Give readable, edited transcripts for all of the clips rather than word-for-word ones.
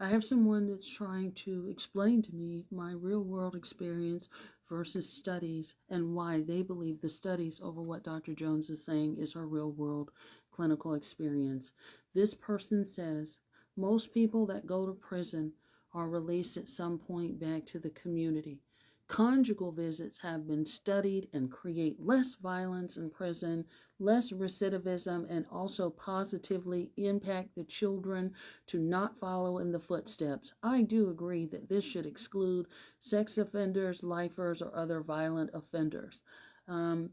I have someone that's trying to explain to me my real world experience versus studies and why they believe the studies over what Dr. Jones is saying is her real world clinical experience. This person says most people that go to prison are released at some point back to the community. Conjugal visits have been studied and create less violence in prison, less recidivism, and also positively impact the children to not follow in the footsteps. I do agree that this should exclude sex offenders, lifers, or other violent offenders. Um,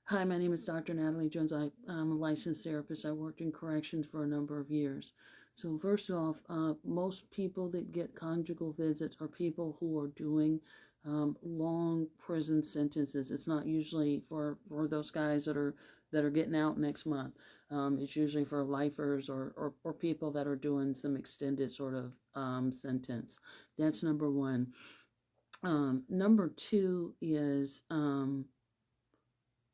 Hi, my name is Dr. Natalie Jones. I'm a licensed therapist. I worked in corrections for a number of years. So first off, most people that get conjugal visits are people who are doing long prison sentences. It's not usually for those guys that are getting out next month. It's usually for lifers or people that are doing some extended sort of sentence. That's number one. Number two is I'm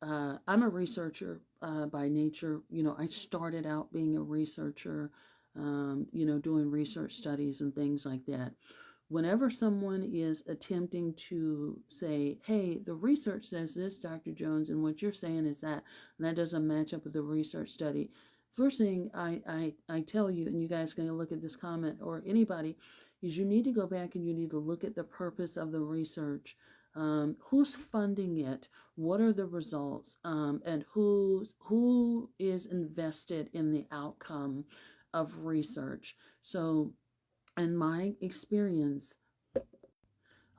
a researcher by nature. I started out being a researcher, doing research studies and things like that. Whenever someone is attempting to say, hey, the research says this, Dr. Jones, and what you're saying is that, and that doesn't match up with the research study. First thing I tell you, and you guys can look at this comment or anybody, is you need to go back and you need to look at the purpose of the research. Who's funding it? What are the results? And who is invested in the outcome of research? So, in my experience,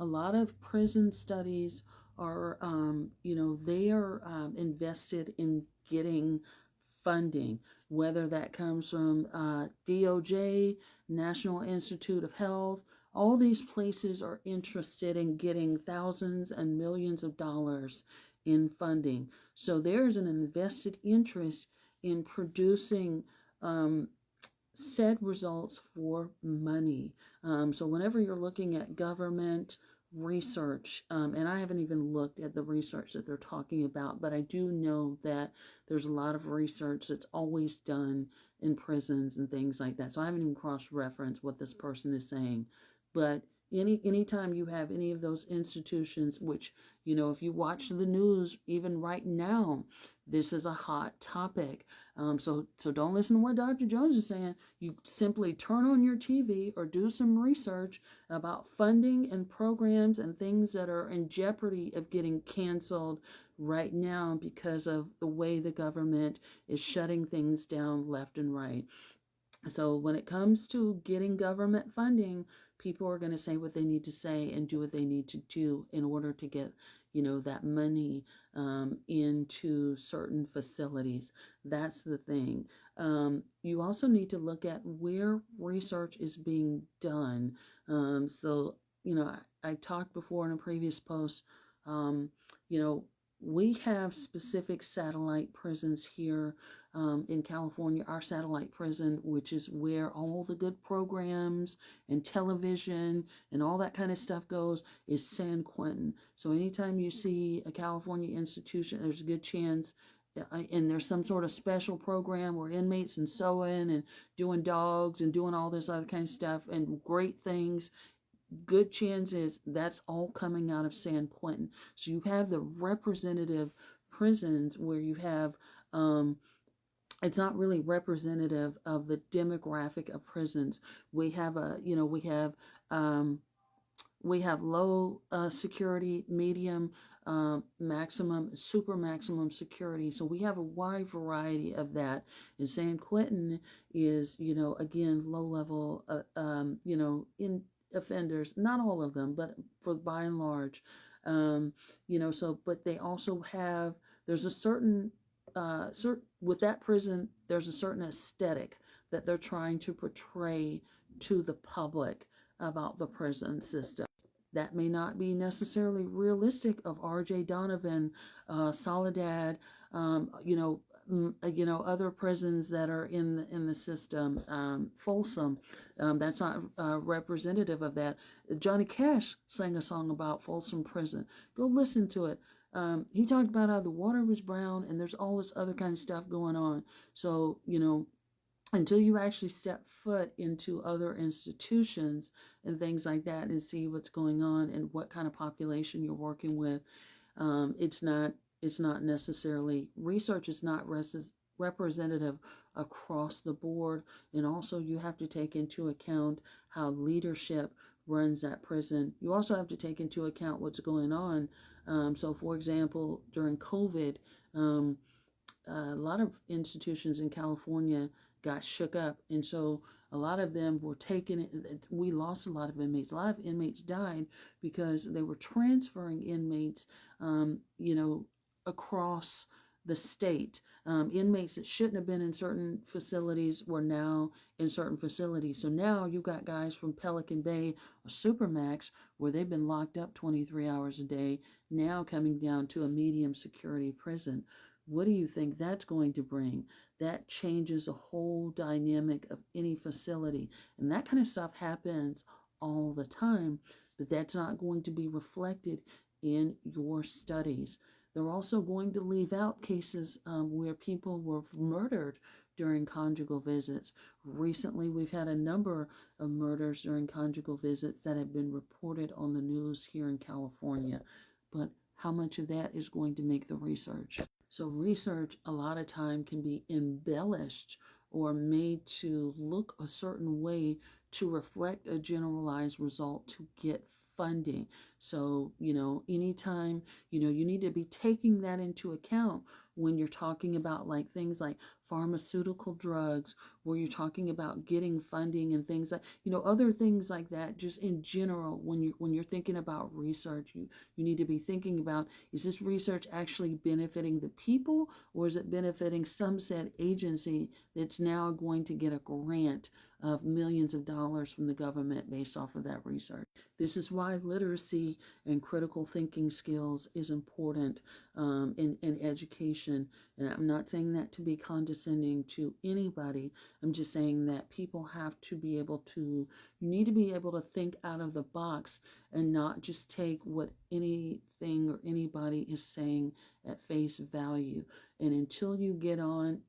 a lot of prison studies are, they are invested in getting funding, whether that comes from DOJ, National Institute of Health. All these places are interested in getting thousands and millions of dollars in funding. So there's an invested interest in producing said results for money. So whenever you're looking at government research, and I haven't even looked at the research that they're talking about, but I do know that there's a lot of research that's always done in prisons and things like that. So I haven't even cross-referenced what this person is saying. But anytime you have any of those institutions, which, if you watch the news, even right now, this is a hot topic. So don't listen to what Dr. Jones is saying. You simply turn on your TV or do some research about funding and programs and things that are in jeopardy of getting canceled right now because of the way the government is shutting things down left and right. So when it comes to getting government funding, people are going to say what they need to say and do what they need to do in order to get, that money into certain facilities. That's the thing. You also need to look at where research is being done. I talked before in a previous post, you know, we have specific satellite prisons here in California. Our satellite prison, which is where all the good programs and television and all that kind of stuff goes, is San Quentin. So anytime you see a California institution, there's a good chance and there's some sort of special program where inmates and sewing and doing dogs and doing all this other kind of stuff and great things, good chance is that's all coming out of San Quentin. So you have the representative prisons where you have, it's not really representative of the demographic of prisons. We have we have low security, medium, maximum, super maximum security. So we have a wide variety of that. And San Quentin is, again, low level, in offenders, not all of them, but for by and large, but they also have, there's a certain, with that prison, there's a certain aesthetic that they're trying to portray to the public about the prison system. That may not be necessarily realistic of R.J. Donovan, Soledad, other prisons that are in the system, Folsom. That's not representative of that. Johnny Cash sang a song about Folsom Prison. Go listen to it. He talked about how the water was brown and there's all this other kind of stuff going on. So, until you actually step foot into other institutions and things like that and see what's going on and what kind of population you're working with. It's not necessarily, research is not representative across the board. And also you have to take into account how leadership runs that prison. You also have to take into account what's going on. So for example, during COVID, um, a lot of institutions in California got shook up, and so a lot of them were taken. We lost a lot of inmates. A lot of inmates died because they were transferring inmates, across the state. Inmates that shouldn't have been in certain facilities were now in certain facilities. So now you got guys from Pelican Bay or Supermax, where they've been locked up 23 hours a day, now coming down to a medium security prison. What do you think that's going to bring? That changes the whole dynamic of any facility. And that kind of stuff happens all the time, but that's not going to be reflected in your studies. They're also going to leave out cases where people were murdered during conjugal visits. Recently, we've had a number of murders during conjugal visits that have been reported on the news here in California. But how much of that is going to make the research? So research a lot of time can be embellished or made to look a certain way to reflect a generalized result to get funding. So, anytime, you need to be taking that into account when you're talking about like things like pharmaceutical drugs, where you're talking about getting funding and things like, other things like that. Just in general, when you're thinking about research, you need to be thinking about, is this research actually benefiting the people, or is it benefiting some said agency that's now going to get a grant of millions of dollars from the government based off of that research? This is why literacy and critical thinking skills is important in education. And I'm not saying that to be condescending to anybody. I'm just saying that people have to be able to, you need to be able to think out of the box and not just take what anything or anybody is saying at face value. And until you get on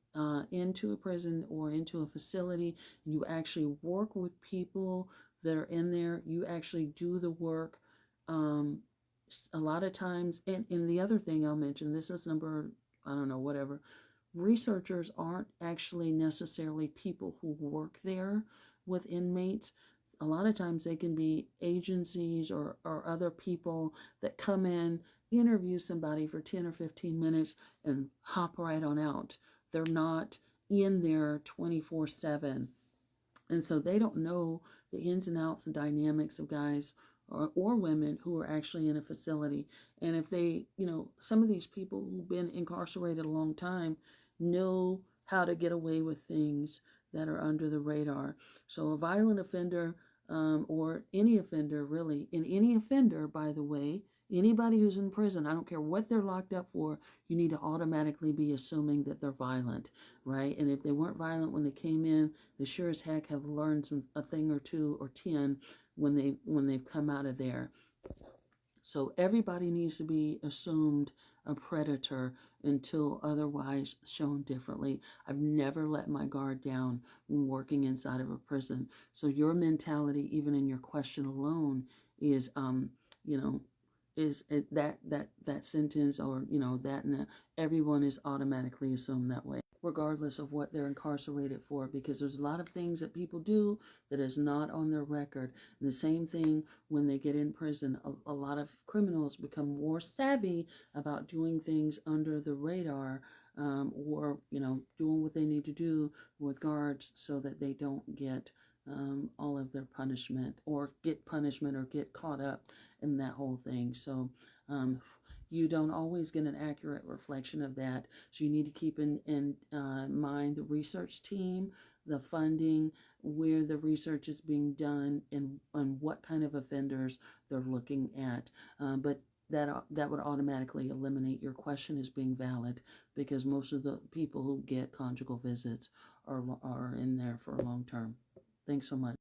into a prison or into a facility, you actually work with people that are in there, you actually do the work. A lot of times, and the other thing I'll mention, this is number, I don't know, whatever. Researchers aren't actually necessarily people who work there with inmates. A lot of times they can be agencies or other people that come in, interview somebody for 10 or 15 minutes and hop right on out. They're not in there 24/7. And so they don't know the ins and outs and dynamics of guys or women who are actually in a facility. And if they, some of these people who've been incarcerated a long time know how to get away with things that are under the radar. So a violent offender, or any offender really, and any offender, by the way, anybody who's in prison, I don't care what they're locked up for, you need to automatically be assuming that they're violent, right? And if they weren't violent when they came in, they sure as heck have learned a thing or two or 10 when they've come out of there. So everybody needs to be assumed a predator until otherwise shown differently. I've never let my guard down when working inside of a prison. So your mentality, even in your question alone, is you know, that sentence, or that, and that, everyone is automatically assumed that way, regardless of what they're incarcerated for, because there's a lot of things that people do that is not on their record. And the same thing when they get in prison. A lot of criminals become more savvy about doing things under the radar, or doing what they need to do with guards so that they don't get all of their punishment, or get punishment, or get caught up in that whole thing. So you don't always get an accurate reflection of that. So you need to keep in mind the research team, the funding, where the research is being done, and what kind of offenders they're looking at. But that would automatically eliminate your question as being valid, because most of the people who get conjugal visits are in there for a long term. Thanks so much.